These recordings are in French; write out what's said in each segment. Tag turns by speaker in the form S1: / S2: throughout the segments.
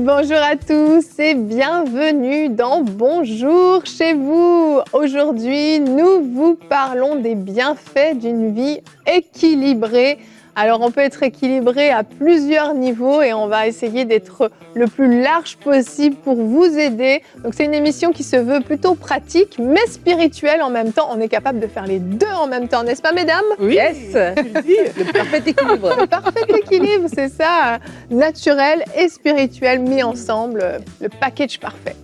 S1: Bonjour à tous et bienvenue dans Bonjour chez vous. Aujourd'hui, nous vous parlons des bienfaits d'une vie équilibrée. Alors, on peut être équilibré à plusieurs niveaux et on va essayer d'être le plus large possible pour vous aider. Donc, c'est une émission qui se veut plutôt pratique, mais spirituelle en même temps. On est capable de faire les deux en même temps, n'est-ce pas, mesdames?
S2: Oui, yes, tu le dis, le parfait équilibre.
S1: Le parfait équilibre, c'est ça, naturel et spirituel mis ensemble, le package parfait.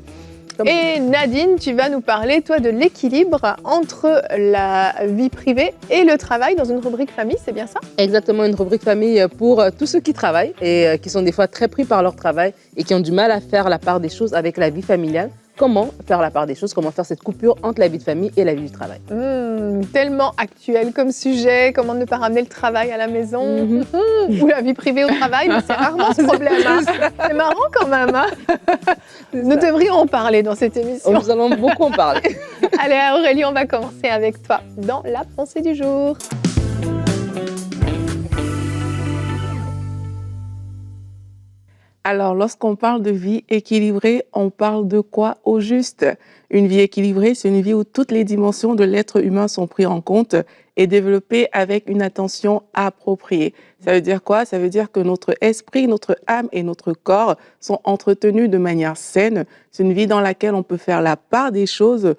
S1: Et Nadine, tu vas nous parler, toi, de l'équilibre entre la vie privée et le travail dans une rubrique famille, c'est bien ça?
S2: Exactement, une rubrique famille pour tous ceux qui travaillent et qui sont des fois très pris par leur travail et qui ont du mal à faire la part des choses avec la vie familiale. Comment faire la part des choses, comment faire cette coupure entre la vie de famille et la vie du travail.
S1: Tellement actuel comme sujet, comment ne pas ramener le travail à la maison ou la vie privée au travail, mais c'est rarement ce problème. Hein. C'est marrant quand même. Hein. Nous devrions en parler dans cette émission.
S2: Nous allons beaucoup en parler.
S1: Allez Aurélie, on va commencer avec toi dans la pensée du jour.
S3: Alors, lorsqu'on parle de vie équilibrée, on parle de quoi au juste? Une vie équilibrée, c'est une vie où toutes les dimensions de l'être humain sont prises en compte et développées avec une attention appropriée. Ça veut dire quoi? Ça veut dire que notre esprit, notre âme et notre corps sont entretenus de manière saine. C'est une vie dans laquelle on peut faire la part des choses,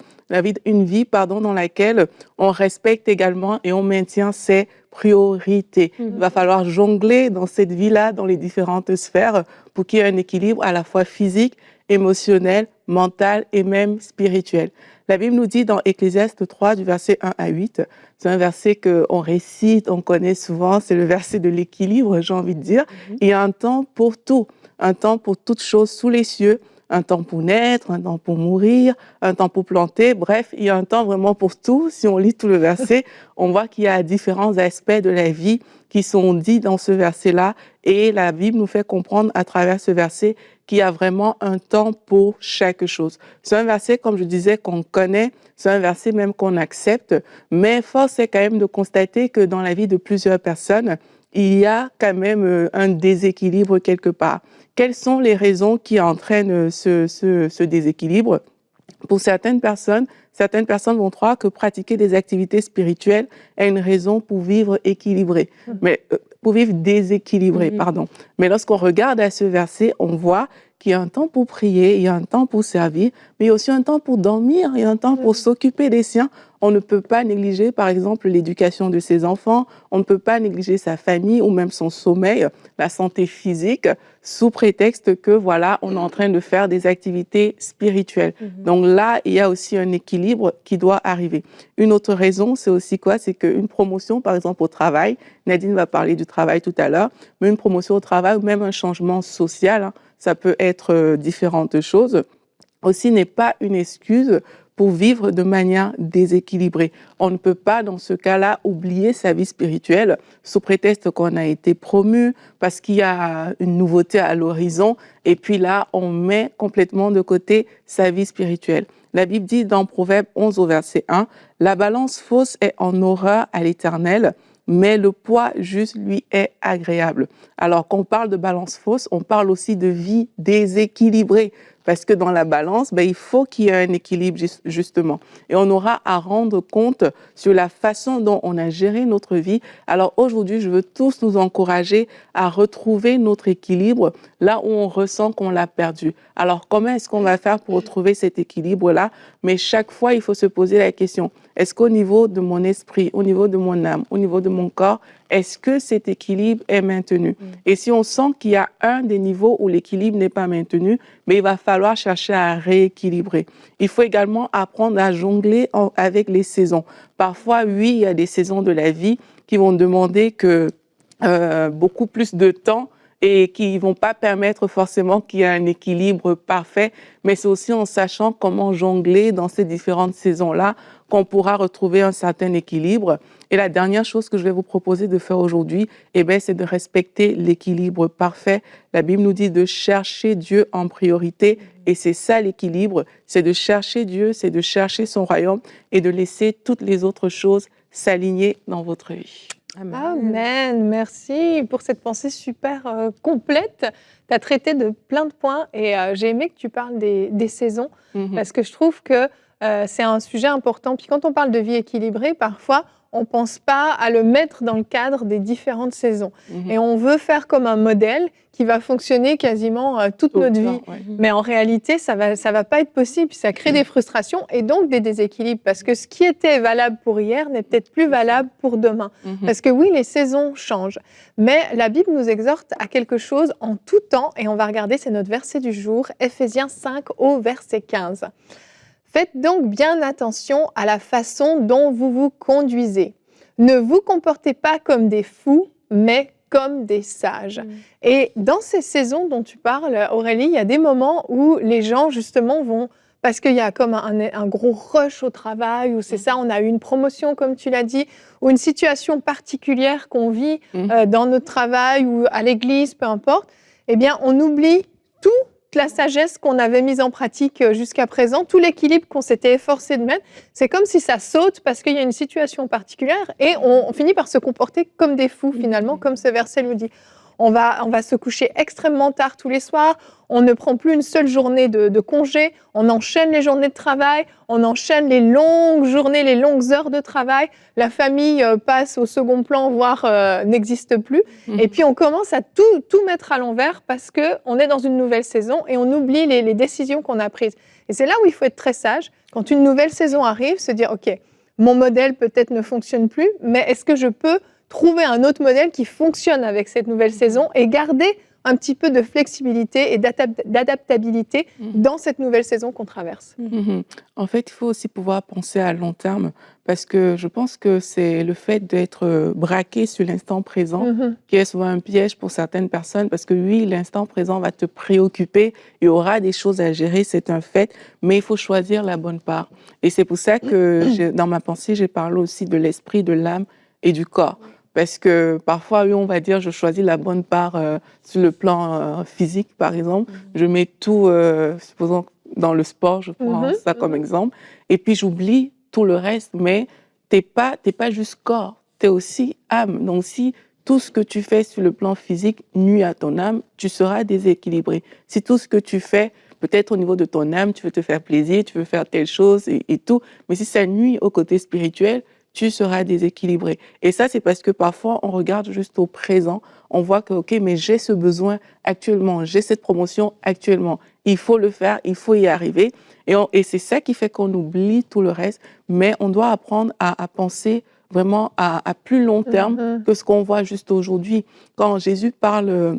S3: une vie dans laquelle on respecte également et on maintient ses priorités. Il va falloir jongler dans cette vie-là, dans les différentes sphères, pour qu'il y ait un équilibre à la fois physique, émotionnel, mental et même spirituel. La Bible nous dit dans Ecclésiaste 3, du verset 1 à 8, c'est un verset qu'on récite, on connaît souvent, c'est le verset de l'équilibre, j'ai envie de dire. Il y a un temps pour tout, un temps pour toutes choses sous les cieux, un temps pour naître, un temps pour mourir, un temps pour planter. Bref, il y a un temps vraiment pour tout. Si on lit tout le verset, on voit qu'il y a différents aspects de la vie qui sont dits dans ce verset-là. Et la Bible nous fait comprendre à travers ce verset qu'il y a vraiment un temps pour chaque chose. C'est un verset, comme je disais, qu'on connaît. C'est un verset même qu'on accepte. Mais force est quand même de constater que dans la vie de plusieurs personnes, il y a quand même un déséquilibre quelque part. Quelles sont les raisons qui entraînent ce déséquilibre? Pour certaines personnes vont croire que pratiquer des activités spirituelles est une raison pour vivre équilibré, pour vivre déséquilibré, pardon. Mais lorsqu'on regarde à ce verset, on voit qu'il y a un temps pour prier, il y a un temps pour servir, mais il y a aussi un temps pour dormir, il y a un temps pour s'occuper des siens. On ne peut pas négliger, par exemple, l'éducation de ses enfants, on ne peut pas négliger sa famille ou même son sommeil, la santé physique, sous prétexte que, voilà, on est en train de faire des activités spirituelles. Donc là, il y a aussi un équilibre qui doit arriver. Une autre raison, c'est aussi quoi? C'est qu'une promotion, par exemple, au travail, Nadine va parler du travail tout à l'heure, mais une promotion au travail ou même un changement social, ça peut être différentes choses, aussi n'est pas une excuse pour vivre de manière déséquilibrée. On ne peut pas, dans ce cas-là, oublier sa vie spirituelle sous prétexte qu'on a été promu, parce qu'il y a une nouveauté à l'horizon, et puis là, on met complètement de côté sa vie spirituelle. La Bible dit dans Proverbe 11 au verset 1, « La balance fausse est en horreur à l'Éternel, mais le poids juste lui est agréable. » Alors, quand on parle de balance fausse, on parle aussi de vie déséquilibrée. Parce que dans la balance, il faut qu'il y ait un équilibre, justement. Et on aura à rendre compte sur la façon dont on a géré notre vie. Alors aujourd'hui, je veux tous nous encourager à retrouver notre équilibre là où on ressent qu'on l'a perdu. Alors, comment est-ce qu'on va faire pour retrouver cet équilibre-là? Mais chaque fois, il faut se poser la question, est-ce qu'au niveau de mon esprit, au niveau de mon âme, au niveau de mon corps, est-ce que cet équilibre est maintenu? Et si on sent qu'il y a un des niveaux où l'équilibre n'est pas maintenu, mais il va falloir chercher à rééquilibrer. Il faut également apprendre à jongler avec les saisons. Parfois, oui, il y a des saisons de la vie qui vont demander beaucoup plus de temps et qui vont pas permettre forcément qu'il y ait un équilibre parfait, mais c'est aussi en sachant comment jongler dans ces différentes saisons-là qu'on pourra retrouver un certain équilibre. Et la dernière chose que je vais vous proposer de faire aujourd'hui, c'est de respecter l'équilibre parfait. La Bible nous dit de chercher Dieu en priorité, et c'est ça l'équilibre, c'est de chercher Dieu, c'est de chercher son royaume et de laisser toutes les autres choses s'aligner dans votre vie.
S1: Amen. Merci pour cette pensée super complète. Tu as traité de plein de points et j'ai aimé que tu parles des saisons parce que je trouve que c'est un sujet important. Puis quand on parle de vie équilibrée, parfois, on ne pense pas à le mettre dans le cadre des différentes saisons. Et on veut faire comme un modèle qui va fonctionner quasiment toute notre vie. Mais en réalité, ça va pas être possible. Puis ça crée des frustrations et donc des déséquilibres. Parce que ce qui était valable pour hier n'est peut-être plus valable pour demain. Parce que oui, les saisons changent. Mais la Bible nous exhorte à quelque chose en tout temps. Et on va regarder, c'est notre verset du jour, Éphésiens 5 au verset 15. Faites donc bien attention à la façon dont vous vous conduisez. Ne vous comportez pas comme des fous, mais comme des sages. Et dans ces saisons dont tu parles, Aurélie, il y a des moments où les gens, justement, vont... Parce qu'il y a comme un gros rush au travail, ou c'est ça, on a eu une promotion, comme tu l'as dit, ou une situation particulière qu'on vit dans notre travail ou à l'église, peu importe, eh bien, on oublie tout la sagesse qu'on avait mise en pratique jusqu'à présent, tout l'équilibre qu'on s'était efforcé de mettre, c'est comme si ça saute parce qu'il y a une situation particulière et on finit par se comporter comme des fous finalement, comme ce verset le dit. On va se coucher extrêmement tard tous les soirs, on ne prend plus une seule journée de congé, on enchaîne les journées de travail, on enchaîne les longues journées, les longues heures de travail, la famille passe au second plan, voire n'existe plus. Et puis on commence à tout mettre à l'envers parce qu'on est dans une nouvelle saison et on oublie les décisions qu'on a prises. Et c'est là où il faut être très sage, quand une nouvelle saison arrive, se dire « Ok, mon modèle peut-être ne fonctionne plus, mais est-ce que je peux trouver un autre modèle qui fonctionne avec cette nouvelle saison et garder un petit peu de flexibilité et d'adaptabilité dans cette nouvelle saison qu'on traverse.
S3: En fait, il faut aussi pouvoir penser à long terme parce que je pense que c'est le fait d'être braqué sur l'instant présent qui est souvent un piège pour certaines personnes parce que oui, l'instant présent va te préoccuper, il y aura des choses à gérer, c'est un fait, mais il faut choisir la bonne part. Et c'est pour ça que dans ma pensée, j'ai parlé aussi de l'esprit, de l'âme et du corps. Parce que parfois, oui, on va dire, je choisis la bonne part sur le plan physique, par exemple. Je mets tout, supposons, dans le sport, je prends ça comme exemple. Et puis, j'oublie tout le reste. Mais t'es pas juste corps, tu es aussi âme. Donc, si tout ce que tu fais sur le plan physique nuit à ton âme, tu seras déséquilibré. Si tout ce que tu fais, peut-être au niveau de ton âme, tu veux te faire plaisir, tu veux faire telle chose et tout. Mais si ça nuit au côté spirituel, tu seras déséquilibré. Et ça, c'est parce que parfois, on regarde juste au présent. On voit que, OK, mais j'ai ce besoin actuellement, j'ai cette promotion actuellement. Il faut le faire, il faut y arriver. Et c'est ça qui fait qu'on oublie tout le reste. Mais on doit apprendre à penser vraiment à plus long terme que ce qu'on voit juste aujourd'hui. Quand Jésus parle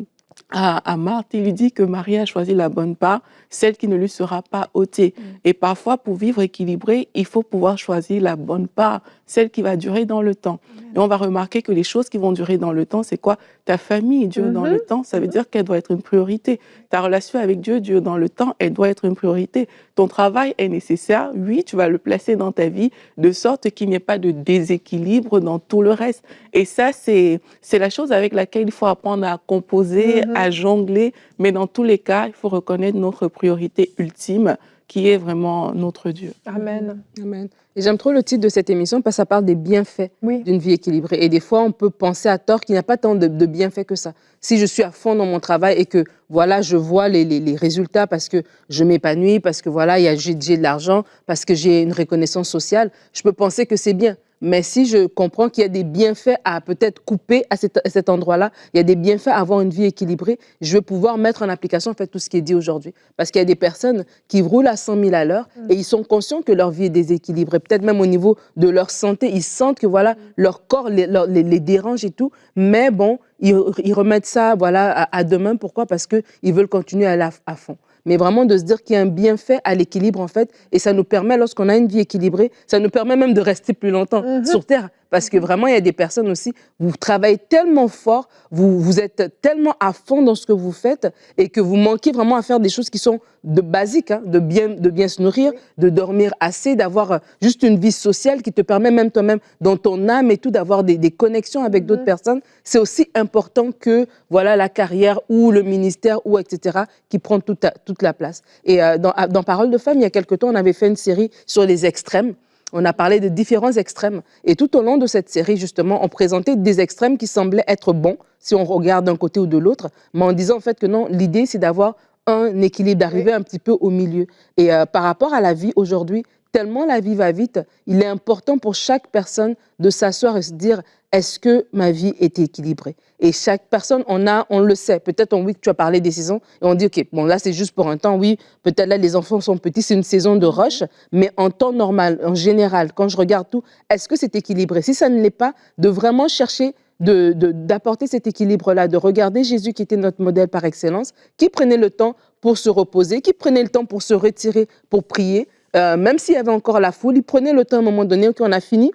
S3: à Marthe, il lui dit que Marie a choisi la bonne part, celle qui ne lui sera pas ôtée. Et parfois, pour vivre équilibré, il faut pouvoir choisir la bonne part, celle qui va durer dans le temps. Et on va remarquer que les choses qui vont durer dans le temps, c'est quoi? Ta famille dure dans le temps, ça veut dire qu'elle doit être une priorité. Ta relation avec Dieu dure dans le temps, elle doit être une priorité. Ton travail est nécessaire, oui, tu vas le placer dans ta vie, de sorte qu'il n'y ait pas de déséquilibre dans tout le reste. Et ça, c'est la chose avec laquelle il faut apprendre à composer, à jongler, mais dans tous les cas, il faut reconnaître notre priorité ultime, qui est vraiment notre Dieu.
S1: Amen.
S2: Amen. Et j'aime trop le titre de cette émission parce que ça parle des bienfaits d'une vie équilibrée. Et des fois, on peut penser à tort qu'il n'y a pas tant de bienfaits que ça. Si je suis à fond dans mon travail et que voilà, je vois les résultats parce que je m'épanouis, parce que voilà, j'ai de l'argent, parce que j'ai une reconnaissance sociale, je peux penser que c'est bien. Mais si je comprends qu'il y a des bienfaits à peut-être couper à cet endroit-là, il y a des bienfaits à avoir une vie équilibrée, je vais pouvoir mettre en application en fait tout ce qui est dit aujourd'hui. Parce qu'il y a des personnes qui roulent à 100 000 à l'heure et ils sont conscients que leur vie est déséquilibrée. Peut-être même au niveau de leur santé, ils sentent que voilà, leur corps les dérange et tout. Mais bon, ils remettent ça voilà, à demain. Pourquoi? Parce qu'ils veulent continuer à aller à fond. Mais vraiment de se dire qu'il y a un bienfait à l'équilibre en fait, et ça nous permet, lorsqu'on a une vie équilibrée, ça nous permet même de rester plus longtemps sur Terre, parce que vraiment il y a des personnes aussi, vous travaillez tellement fort, vous êtes tellement à fond dans ce que vous faites, et que vous manquez vraiment à faire des choses qui sont de basiques, de bien se nourrir, de dormir assez, d'avoir juste une vie sociale qui te permet même toi-même, dans ton âme et tout, d'avoir des connexions avec d'autres personnes. C'est aussi important que voilà, la carrière ou le ministère, ou etc., qui prend toute la place. Et dans Parole de Femme, il y a quelque temps, on avait fait une série sur les extrêmes. on a parlé de différents extrêmes. Et tout au long de cette série, justement, on présentait des extrêmes qui semblaient être bons, si on regarde d'un côté ou de l'autre, mais en disant en fait que non, l'idée, c'est d'avoir un équilibre, d'arriver un petit peu au milieu. Et par rapport à la vie aujourd'hui, tellement la vie va vite, il est important pour chaque personne de s'asseoir et se dire, est-ce que ma vie est équilibrée? Et chaque personne, on le sait. Peut-être, oui, tu as parlé des saisons, et on dit, OK, bon, là, c'est juste pour un temps. Oui, peut-être là, les enfants sont petits, c'est une saison de rush, mais en temps normal, en général, quand je regarde tout, est-ce que c'est équilibré? Si ça ne l'est pas, de vraiment chercher d'apporter cet équilibre-là, de regarder Jésus qui était notre modèle par excellence, qui prenait le temps pour se reposer, qui prenait le temps pour se retirer, pour prier, même s'il y avait encore la foule, il prenait le temps à un moment donné, OK, on a fini.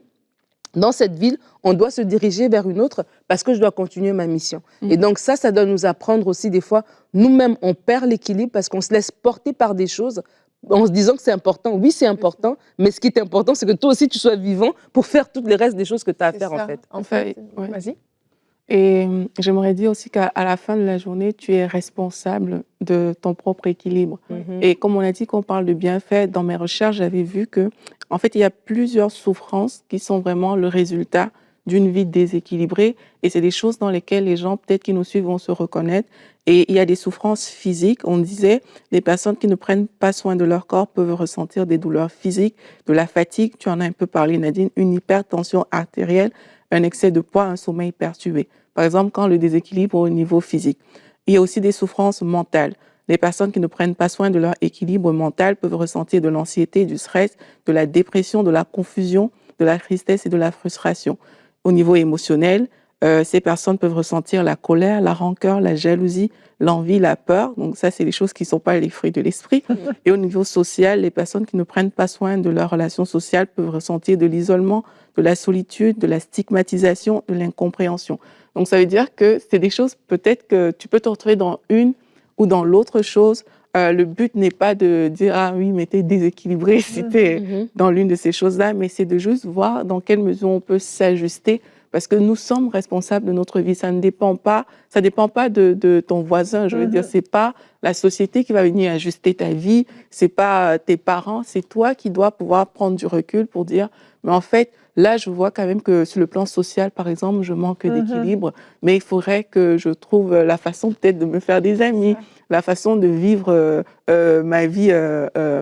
S2: Dans cette ville, on doit se diriger vers une autre parce que je dois continuer ma mission. Et donc ça doit nous apprendre aussi des fois, nous-mêmes, on perd l'équilibre parce qu'on se laisse porter par des choses en se disant que c'est important. Oui, c'est important, mais ce qui est important, c'est que toi aussi, tu sois vivant pour faire toutes les restes des choses que tu as à faire, en fait.
S1: En fait,
S3: Ouais.
S1: vas-y.
S3: Et j'aimerais dire aussi qu'à la fin de la journée, tu es responsable de ton propre équilibre. Et comme on a dit qu'on parle de bienfaits, dans mes recherches, j'avais vu que, en fait, il y a plusieurs souffrances qui sont vraiment le résultat d'une vie déséquilibrée. Et c'est des choses dans lesquelles les gens, peut-être qui nous suivent, vont se reconnaître. Et il y a des souffrances physiques. On disait, les personnes qui ne prennent pas soin de leur corps peuvent ressentir des douleurs physiques, de la fatigue. Tu en as un peu parlé, Nadine, une hypertension artérielle, un excès de poids, un sommeil perturbé. Par exemple, quand le déséquilibre au niveau physique. Il y a aussi des souffrances mentales. Les personnes qui ne prennent pas soin de leur équilibre mental peuvent ressentir de l'anxiété, du stress, de la dépression, de la confusion, de la tristesse et de la frustration. Au niveau émotionnel, ces personnes peuvent ressentir la colère, la rancœur, la jalousie, l'envie, la peur. Donc ça, c'est des choses qui ne sont pas les fruits de l'esprit. Et au niveau social, les personnes qui ne prennent pas soin de leurs relations sociales peuvent ressentir de l'isolement, de la solitude, de la stigmatisation, de l'incompréhension. Donc ça veut dire que c'est des choses peut-être que tu peux te retrouver dans une ou dans l'autre chose. Le but n'est pas de dire « Ah oui, mais t'es déséquilibré si t'es dans l'une de ces choses-là », mais c'est de juste voir dans quelle mesure on peut s'ajuster parce que nous sommes responsables de notre vie. Ça dépend pas de ton voisin. Je veux dire, c'est pas la société qui va venir ajuster ta vie, c'est pas tes parents, c'est toi qui dois pouvoir prendre du recul pour dire « Mais en fait, là, je vois quand même que sur le plan social, par exemple, je manque d'équilibre, mais il faudrait que je trouve la façon peut-être de me faire des amis, la façon de vivre ma vie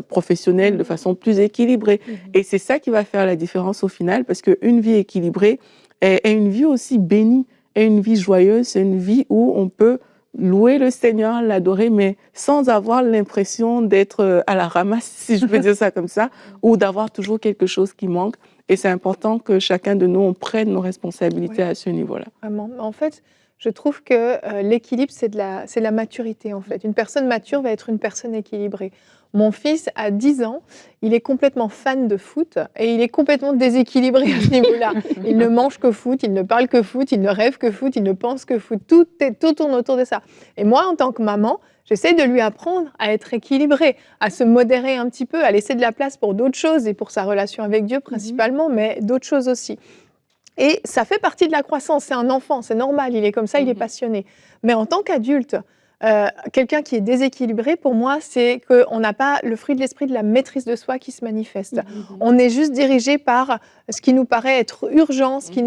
S3: professionnelle de façon plus équilibrée. » Et c'est ça qui va faire la différence au final, parce qu'une vie équilibrée est une vie aussi bénie, est une vie joyeuse, c'est une vie où on peut louer le Seigneur, l'adorer, mais sans avoir l'impression d'être à la ramasse, si je peux dire ça comme ça, ou d'avoir toujours quelque chose qui manque. Et c'est important que chacun de nous, on prenne nos responsabilités à ce niveau-là.
S1: Vraiment. En fait, je trouve que l'équilibre, c'est de la maturité, en fait. Une personne mature va être une personne équilibrée. Mon fils a 10 ans, il est complètement fan de foot et il est complètement déséquilibré à ce niveau-là. Il ne mange que foot, il ne parle que foot, il ne rêve que foot, il ne pense que foot. Tout tourne autour de ça. Et moi, en tant que maman, j'essaie de lui apprendre à être équilibré, à se modérer un petit peu, à laisser de la place pour d'autres choses et pour sa relation avec Dieu principalement, mais d'autres choses aussi. Et ça fait partie de la croissance. C'est un enfant, c'est normal, il est comme ça, il est passionné. Mais en tant qu'adulte, quelqu'un qui est déséquilibré, pour moi, c'est qu'on n'a pas le fruit de l'esprit de la maîtrise de soi qui se manifeste. On est juste dirigé par ce qui nous paraît être urgent, ce qui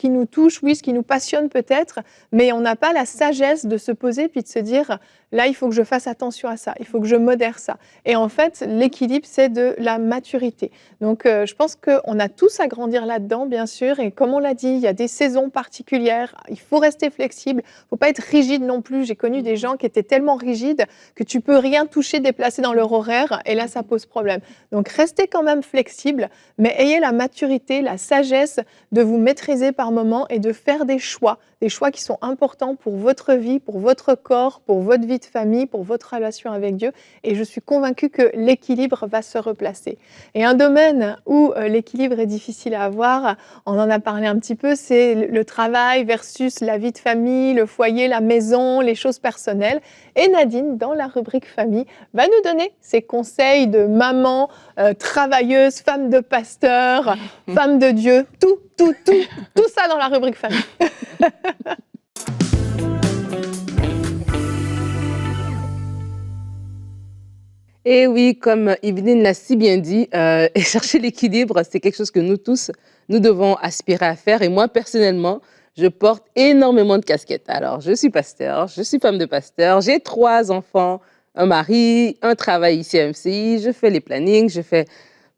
S1: nous touche, oui, ce qui nous passionne peut-être, mais on n'a pas la sagesse de se poser puis de se dire là, il faut que je fasse attention à ça, il faut que je modère ça. Et en fait, l'équilibre, c'est de la maturité. Donc, je pense qu'on a tous à grandir là-dedans, bien sûr, et comme on l'a dit, il y a des saisons particulières, il faut rester flexible, il ne faut pas être rigide non plus. J'ai connu des gens qui étaient tellement rigides que tu peux rien toucher, déplacer dans leur horaire, et là, ça pose problème. Donc, restez quand même flexible, mais ayez la maturité, la sagesse de vous maîtriser par moment et de faire des choix qui sont importants pour votre vie, pour votre corps, pour votre vie de famille, pour votre relation avec Dieu. Et je suis convaincue que l'équilibre va se replacer. Et un domaine où l'équilibre est difficile à avoir, on en a parlé un petit peu, c'est le travail versus la vie de famille, le foyer, la maison, les choses personnelles. Et Nadine, dans la rubrique famille, va nous donner ses conseils de maman, travailleuse, femme de pasteur, femme de Dieu, tout ça dans la rubrique famille.
S2: Et oui, comme Yveline l'a si bien dit, et chercher l'équilibre, c'est quelque chose que nous tous, nous devons aspirer à faire. Et moi, personnellement, je porte énormément de casquettes. Alors, je suis pasteur, je suis femme de pasteur, j'ai 3 enfants, un mari, un travail ici à MCI, je fais les plannings, je fais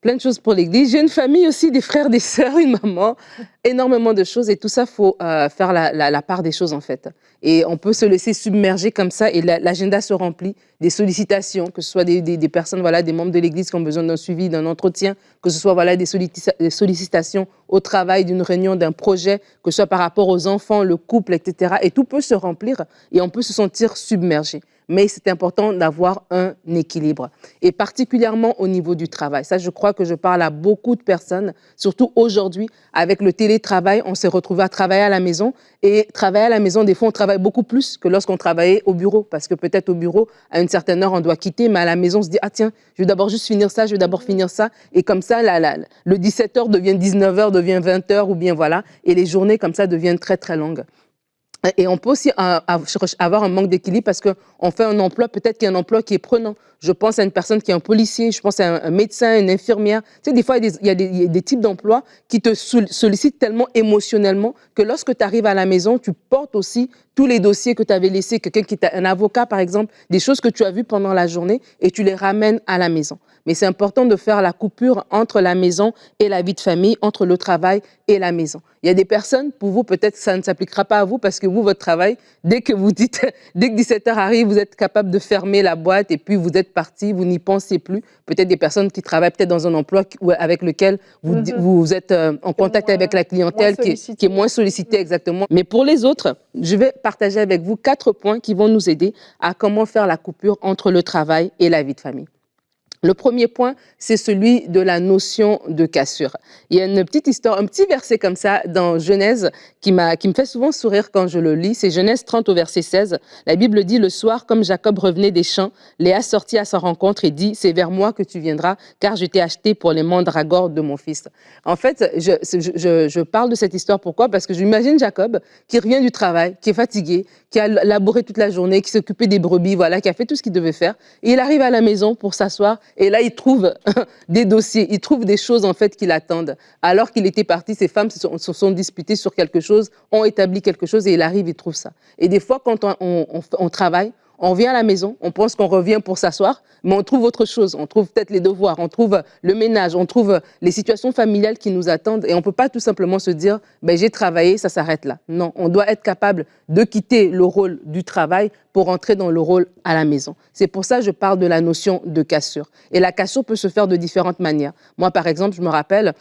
S2: plein de choses pour l'église. J'ai une famille aussi, des frères, des sœurs, une maman, énormément de choses. Et tout ça, il faut faire la part des choses, en fait. Et on peut se laisser submerger comme ça et l'agenda se remplit des sollicitations, que ce soit des personnes, voilà, des membres de l'église qui ont besoin d'un suivi, d'un entretien, que ce soit voilà, des sollicitations au travail, d'une réunion, d'un projet, que ce soit par rapport aux enfants, le couple, etc. Et tout peut se remplir et on peut se sentir submergé. Mais c'est important d'avoir un équilibre. Et particulièrement au niveau du travail. Ça, je crois que je parle à beaucoup de personnes, surtout aujourd'hui, avec le télétravail, on s'est retrouvé à travailler à la maison. Et travailler à la maison, des fois, on travaille beaucoup plus que lorsqu'on travaillait au bureau. Parce que peut-être au bureau, à une certaine heure, on doit quitter, mais à la maison, on se dit, ah tiens, je vais d'abord juste finir ça, je vais d'abord finir ça. Et comme ça, le 17h devient 19h, devient 20h, ou bien voilà. Et les journées, comme ça, deviennent très, très longues. Et on peut aussi avoir un manque d'équilibre parce qu'on fait un emploi, peut-être qu'il y a un emploi qui est prenant. Je pense à une personne qui est un policier, je pense à un médecin, une infirmière. Tu sais, des fois, il y a des types d'emplois qui te sollicitent tellement émotionnellement que lorsque tu arrives à la maison, tu portes aussi tous les dossiers que tu avais laissés, un avocat, par exemple, des choses que tu as vues pendant la journée et tu les ramènes à la maison. Mais c'est important de faire la coupure entre la maison et la vie de famille, entre le travail et la maison. Il y a des personnes, pour vous, peut-être que ça ne s'appliquera pas à vous parce que vous, votre travail, dès que 17h arrive, vous êtes capable de fermer la boîte et puis vous êtes parti, vous n'y pensez plus. Peut-être des personnes qui travaillent peut-être dans un emploi avec lequel vous êtes en contact avec la clientèle qui est moins sollicitée exactement. Mais pour les autres, je vais partager avec vous 4 points qui vont nous aider à comment faire la coupure entre le travail et la vie de famille. Le premier point, c'est celui de la notion de cassure. Il y a une petite histoire, un petit verset comme ça dans Genèse qui me fait souvent sourire quand je le lis. C'est Genèse 30 au verset 16. La Bible dit, le soir, comme Jacob revenait des champs, Léa sortit à sa rencontre et dit, c'est vers moi que tu viendras, car je t'ai acheté pour les mandragores de mon fils. En fait, je parle de cette histoire. Pourquoi? Parce que j'imagine Jacob qui revient du travail, qui est fatigué, qui a labouré toute la journée, qui s'est occupé des brebis, voilà, qui a fait tout ce qu'il devait faire. Et il arrive à la maison pour s'asseoir. Et là, il trouve des dossiers, il trouve des choses en fait qui l'attendent. Alors qu'il était parti, ses femmes se sont disputées sur quelque chose, ont établi quelque chose et il arrive, il trouve ça. Et des fois, quand on travaille, on vient à la maison, on pense qu'on revient pour s'asseoir, mais on trouve autre chose. On trouve peut-être les devoirs, on trouve le ménage, on trouve les situations familiales qui nous attendent. Et on ne peut pas tout simplement se dire, ben, j'ai travaillé, ça s'arrête là. Non, on doit être capable de quitter le rôle du travail pour entrer dans le rôle à la maison. C'est pour ça que je parle de la notion de cassure. Et la cassure peut se faire de différentes manières. Moi, par exemple, je me rappelle,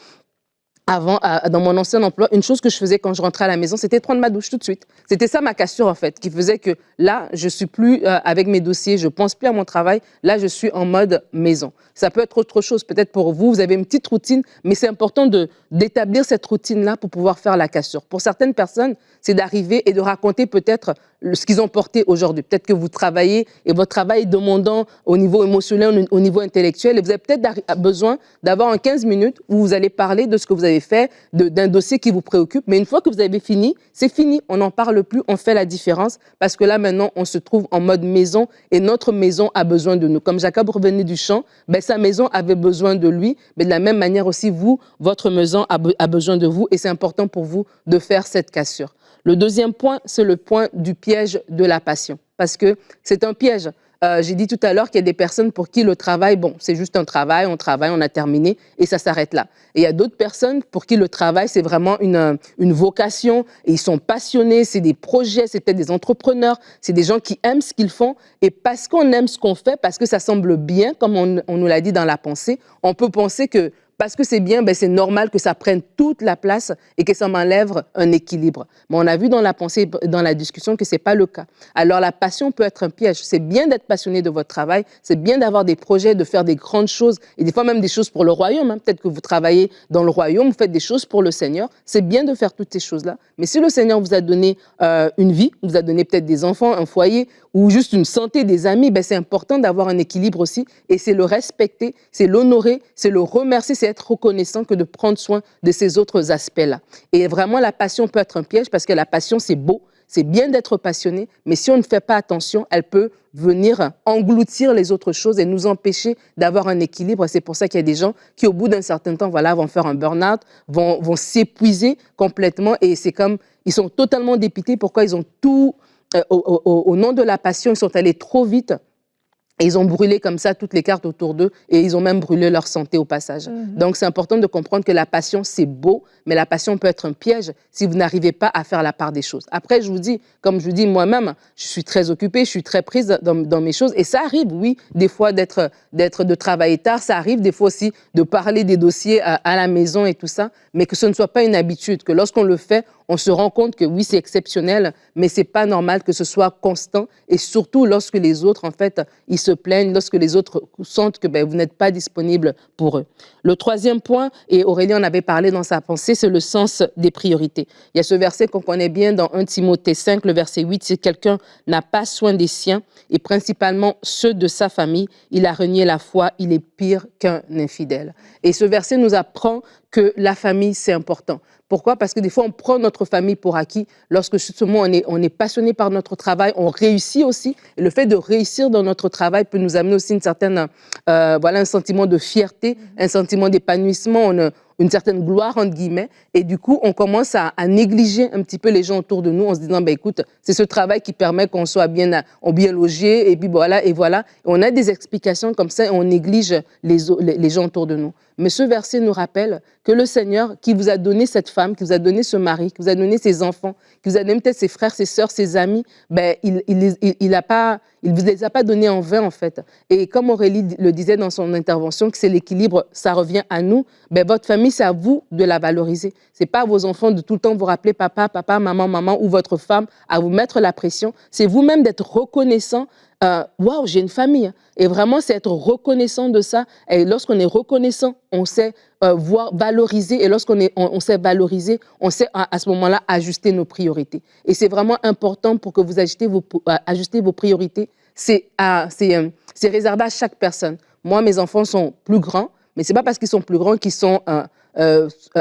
S2: avant, dans mon ancien emploi, une chose que je faisais quand je rentrais à la maison, c'était prendre ma douche tout de suite. C'était ça ma cassure, en fait, qui faisait que là, je suis plus avec mes dossiers, je pense plus à mon travail. Là, je suis en mode maison. Ça peut être autre chose. Peut-être pour vous, vous avez une petite routine, mais c'est important d'établir cette routine-là pour pouvoir faire la cassure. Pour certaines personnes, c'est d'arriver et de raconter peut-être ce qu'ils ont porté aujourd'hui. Peut-être que vous travaillez et votre travail est demandant au niveau émotionnel, au niveau intellectuel, et vous avez peut-être besoin d'avoir en 15 minutes où vous allez parler de ce que vous avez fait, d'un dossier qui vous préoccupe. Mais une fois que vous avez fini, c'est fini. On n'en parle plus, on fait la différence parce que là, maintenant, on se trouve en mode maison et notre maison a besoin de nous. Comme Jacob revenait du champ, ben, sa maison avait besoin de lui. Mais de la même manière aussi, vous, votre maison a besoin de vous et c'est important pour vous de faire cette cassure. Le deuxième point, c'est le point du piège de la passion. Parce que c'est un piège. J'ai dit tout à l'heure qu'il y a des personnes pour qui le travail, bon, c'est juste un travail, on a terminé et ça s'arrête là. Et il y a d'autres personnes pour qui le travail, c'est vraiment une vocation et ils sont passionnés, c'est des projets, c'est peut-être des entrepreneurs, c'est des gens qui aiment ce qu'ils font et parce qu'on aime ce qu'on fait, parce que ça semble bien, comme on nous l'a dit dans la pensée, on peut penser que parce que c'est bien, ben c'est normal que ça prenne toute la place et que ça m'enlève un équilibre. Mais on a vu dans la pensée, dans la discussion, que ce n'est pas le cas. Alors la passion peut être un piège. C'est bien d'être passionné de votre travail, c'est bien d'avoir des projets, de faire des grandes choses, et des fois même des choses pour le royaume. Hein. Peut-être que vous travaillez dans le royaume, vous faites des choses pour le Seigneur. C'est bien de faire toutes ces choses-là. Mais si le Seigneur vous a donné une vie, vous a donné peut-être des enfants, un foyer, ou juste une santé, des amis, ben c'est important d'avoir un équilibre aussi. Et c'est le respecter, c'est l'honorer, c'est le remercier, c'est être reconnaissant que de prendre soin de ces autres aspects-là. Et vraiment, la passion peut être un piège parce que la passion, c'est beau, C'est bien d'être passionné, mais si on ne fait pas attention, elle peut venir engloutir les autres choses et nous empêcher d'avoir un équilibre. C'est pour ça qu'il y a des gens qui, au bout d'un certain temps, voilà, vont faire un burn-out, vont s'épuiser complètement et c'est comme, ils sont totalement dépités. Pourquoi? Ils ont tout, au nom de la passion, ils sont allés trop vite. Et ils ont brûlé comme ça toutes les cartes autour d'eux et ils ont même brûlé leur santé au passage. Donc, c'est important de comprendre que la passion, c'est beau, mais la passion peut être un piège si vous n'arrivez pas à faire la part des choses. Après, je vous dis, comme je vous dis moi-même, je suis très occupée, je suis très prise dans mes choses et ça arrive, oui, des fois de travailler tard, ça arrive des fois aussi de parler des dossiers à la maison et tout ça, mais que ce ne soit pas une habitude, que lorsqu'on le fait, on se rend compte que oui, c'est exceptionnel, mais c'est pas normal que ce soit constant et surtout lorsque les autres, en fait, ils se plaignent, lorsque les autres sentent que vous n'êtes pas disponible pour eux. Le troisième point, et Aurélie en avait parlé dans sa pensée, c'est le sens des priorités. Il y a ce verset qu'on connaît bien dans 1 Timothée 5, le verset 8, si quelqu'un n'a pas soin des siens et principalement ceux de sa famille, il a renié la foi, il est pire qu'un infidèle. Et ce verset nous apprend que la famille, c'est important. Pourquoi? Parce que des fois, on prend notre famille pour acquis. Lorsque justement, on est passionné par notre travail, on réussit aussi. Et le fait de réussir dans notre travail peut nous amener aussi un sentiment de fierté, un sentiment d'épanouissement, une certaine gloire, entre guillemets. Et du coup, on commence à négliger un petit peu les gens autour de nous en se disant, écoute, c'est ce travail qui permet qu'on soit bien logé. Et puis voilà, et voilà. Et on a des explications comme ça et on néglige les gens autour de nous. Mais ce verset nous rappelle que le Seigneur qui vous a donné cette femme, qui vous a donné ce mari, qui vous a donné ses enfants, qui vous a donné peut-être ses frères, ses sœurs, ses amis, il ne vous les a pas donnés en vain en fait. Et comme Aurélie le disait dans son intervention, que c'est l'équilibre, ça revient à nous, votre famille, c'est à vous de la valoriser. C'est pas à vos enfants de tout le temps vous rappeler papa, papa, maman, maman ou votre femme à vous mettre la pression. C'est vous-même d'être reconnaissant. Waouh, j'ai une famille. Et vraiment, c'est être reconnaissant de ça. Et lorsqu'on est reconnaissant, on sait valoriser. Et on sait valoriser, on sait à ce moment-là ajuster nos priorités. Et c'est vraiment important pour que vous ajustez vos priorités. C'est réservé à chaque personne. Moi, mes enfants sont plus grands, mais ce n'est pas parce qu'ils sont plus grands qu'ils sont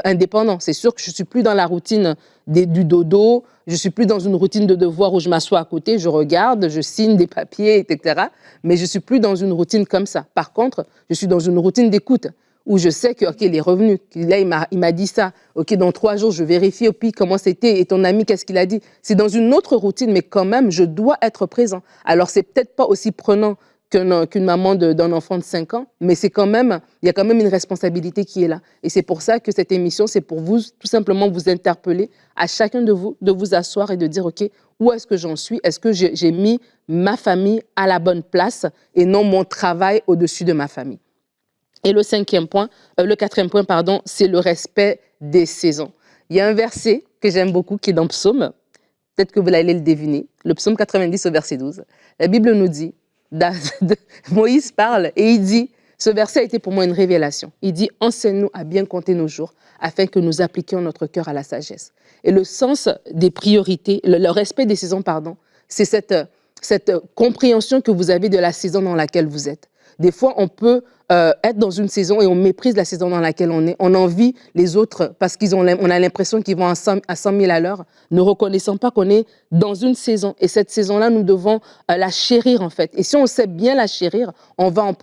S2: indépendants. C'est sûr que je ne suis plus dans la routine du dodo, je ne suis plus dans une routine de devoir où je m'assois à côté, je regarde, je signe des papiers, etc. Mais je ne suis plus dans une routine comme ça. Par contre, je suis dans une routine d'écoute où je sais que, OK, il est revenu. Là, il m'a dit ça. OK, dans 3 jours, je vérifie, puis comment c'était. Et ton ami, qu'est-ce qu'il a dit? C'est dans une autre routine, mais quand même, je dois être présent. Alors, c'est peut-être pas aussi prenant qu'une maman d'un enfant de 5 ans, mais il y a quand même une responsabilité qui est là. Et c'est pour ça que cette émission, c'est pour vous, tout simplement, vous interpeller, à chacun de vous asseoir et de dire, OK, où est-ce que j'en suis? Est-ce que j'ai mis ma famille à la bonne place et non mon travail au-dessus de ma famille? Et le quatrième point, c'est le respect des saisons. Il y a un verset que j'aime beaucoup qui est dans Psaume, peut-être que vous allez le deviner, le Psaume 90 au verset 12. La Bible nous dit, Moïse parle et il dit, ce verset a été pour moi une révélation. Il dit, enseigne-nous à bien compter nos jours afin que nous appliquions notre cœur à la sagesse. Et le sens des priorités, le respect des saisons, c'est cette compréhension que vous avez de la saison dans laquelle vous êtes. Des fois, on peut être dans une saison et on méprise la saison dans laquelle on est. On envie les autres parce on a l'impression qu'ils vont à 100 000 à l'heure, ne reconnaissant pas qu'on est dans une saison. Et cette saison-là, nous devons la chérir en fait. Et si on sait bien la chérir, on va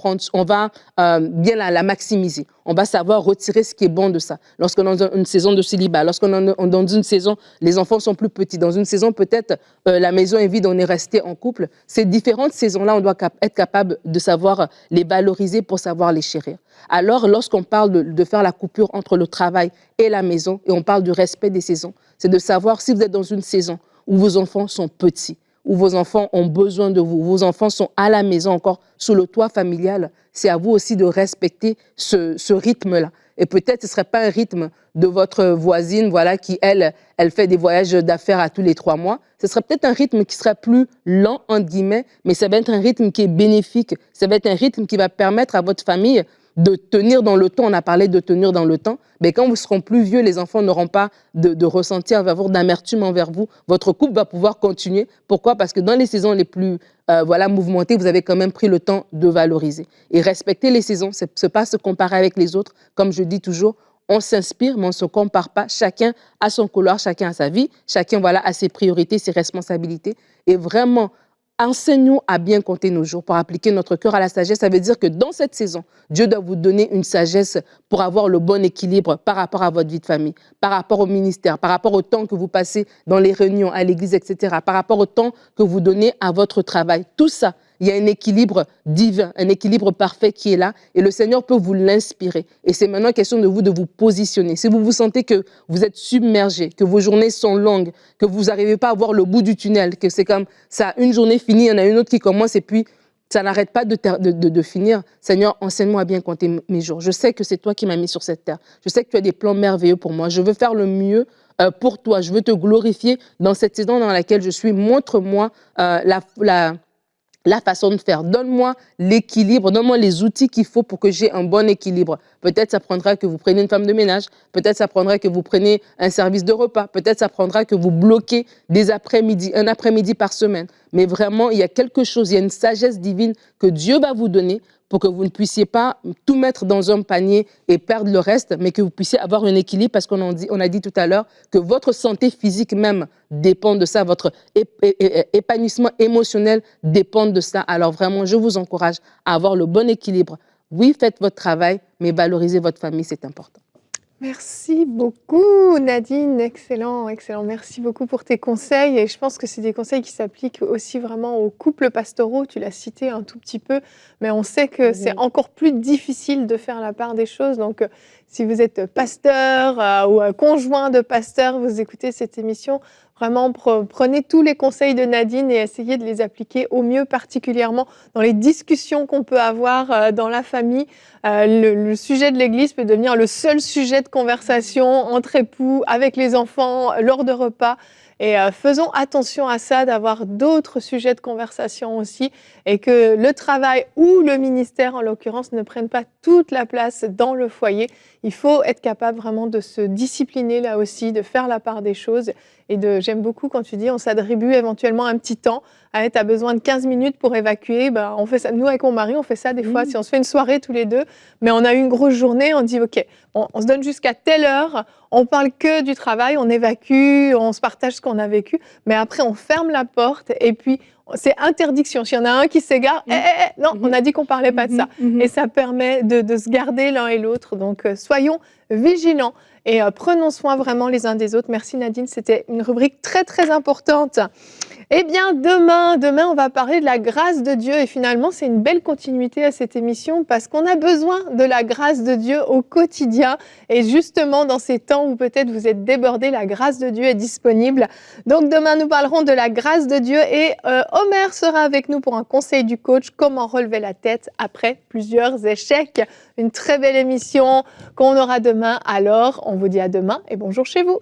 S2: bien la maximiser. On va savoir retirer ce qui est bon de ça. Lorsqu'on est dans une saison de célibat, lorsqu'on est dans une saison, les enfants sont plus petits. Dans une saison, peut-être, la maison est vide, on est resté en couple. Ces différentes saisons-là, on doit être capable de savoir les valoriser pour savoir les chérir. Alors, lorsqu'on parle de faire la coupure entre le travail et la maison, et on parle du respect des saisons, c'est de savoir si vous êtes dans une saison où vos enfants sont petits, où vos enfants ont besoin de vous, vos enfants sont à la maison encore sous le toit familial, c'est à vous aussi de respecter ce rythme-là. Et peut-être ce ne serait pas un rythme de votre voisine, voilà, qui, elle fait des voyages d'affaires à tous les 3 mois. Ce serait peut-être un rythme qui serait plus lent, entre guillemets, mais ça va être un rythme qui est bénéfique. Ça va être un rythme qui va permettre à votre famille de tenir dans le temps. On a parlé de tenir dans le temps. Mais quand vous serez plus vieux, les enfants n'auront pas de ressenti d'amertume envers vous. Votre couple va pouvoir continuer. Pourquoi? Parce que dans les saisons les plus mouvementées, vous avez quand même pris le temps de valoriser. Et respecter les saisons, ce n'est pas se comparer avec les autres. Comme je dis toujours, on s'inspire, mais on ne se compare pas. Chacun a son couloir, chacun a sa vie, chacun a ses priorités, ses responsabilités. Et vraiment, enseignons à bien compter nos jours pour appliquer notre cœur à la sagesse. Ça veut dire que dans cette saison, Dieu doit vous donner une sagesse pour avoir le bon équilibre par rapport à votre vie de famille, par rapport au ministère, par rapport au temps que vous passez dans les réunions, à l'église, etc., par rapport au temps que vous donnez à votre travail. Tout ça, il y a un équilibre divin, un équilibre parfait qui est là et le Seigneur peut vous l'inspirer. Et c'est maintenant question de vous positionner. Si vous vous sentez que vous êtes submergé, que vos journées sont longues, que vous n'arrivez pas à voir le bout du tunnel, que c'est comme ça, une journée finie, il y en a une autre qui commence et puis ça n'arrête pas de finir. Seigneur, enseigne-moi à bien compter mes jours. Je sais que c'est toi qui m'as mis sur cette terre. Je sais que tu as des plans merveilleux pour moi. Je veux faire le mieux pour toi. Je veux te glorifier dans cette saison dans laquelle je suis. Montre-moi la façon de faire. Donne-moi l'équilibre, donne-moi les outils qu'il faut pour que j'ai un bon équilibre. Peut-être ça prendra que vous preniez une femme de ménage, peut-être ça prendra que vous preniez un service de repas, peut-être ça prendra que vous bloquez des après-midi, un après-midi par semaine. Mais vraiment, il y a quelque chose, il y a une sagesse divine que Dieu va vous donner pour que vous ne puissiez pas tout mettre dans un panier et perdre le reste, mais que vous puissiez avoir un équilibre parce qu'on a dit tout à l'heure que votre santé physique même dépend de ça, votre épanouissement émotionnel dépend de ça. Alors vraiment, je vous encourage à avoir le bon équilibre. Oui, faites votre travail, mais valorisez votre famille, c'est important.
S1: Merci beaucoup Nadine, excellent, excellent. Merci beaucoup pour tes conseils et je pense que c'est des conseils qui s'appliquent aussi vraiment aux couples pastoraux. Tu l'as cité un tout petit peu, mais on sait que c'est encore plus difficile de faire la part des choses. Donc, si vous êtes pasteur ou conjoint de pasteur, vous écoutez cette émission, vraiment prenez tous les conseils de Nadine et essayez de les appliquer au mieux, particulièrement dans les discussions qu'on peut avoir dans la famille. Le sujet de l'église peut devenir le seul sujet de conversation entre époux, avec les enfants, lors de repas. Et faisons attention à ça, d'avoir d'autres sujets de conversation aussi, et que le travail ou le ministère, en l'occurrence, ne prennent pas toute la place dans le foyer. Il faut être capable vraiment de se discipliner là aussi, de faire la part des choses. Et j'aime beaucoup quand tu dis, on s'attribue éventuellement un petit temps. Ah, tu as besoin de 15 minutes pour évacuer. Ben, on fait ça. Nous, avec mon mari, on fait ça des fois. Si on se fait une soirée tous les deux, mais on a eu une grosse journée, on dit, OK, on se donne jusqu'à telle heure, on parle que du travail, on évacue, on se partage ce qu'on a vécu. Mais après, on ferme la porte et puis, c'est interdiction. S'il y en a un qui s'égare, non, on a dit qu'on ne parlait pas de ça. Et ça permet de se garder l'un et l'autre. Donc, soyons vigilants et prenons soin vraiment les uns des autres. Merci Nadine, c'était une rubrique très, très importante. Eh bien, demain, on va parler de la grâce de Dieu. Et finalement, c'est une belle continuité à cette émission parce qu'on a besoin de la grâce de Dieu au quotidien. Et justement, dans ces temps où peut-être vous êtes débordés, la grâce de Dieu est disponible. Donc, demain, nous parlerons de la grâce de Dieu. Et Omer sera avec nous pour un conseil du coach, comment relever la tête après plusieurs échecs. Une très belle émission qu'on aura demain. Alors, on vous dit à demain et bonjour chez vous.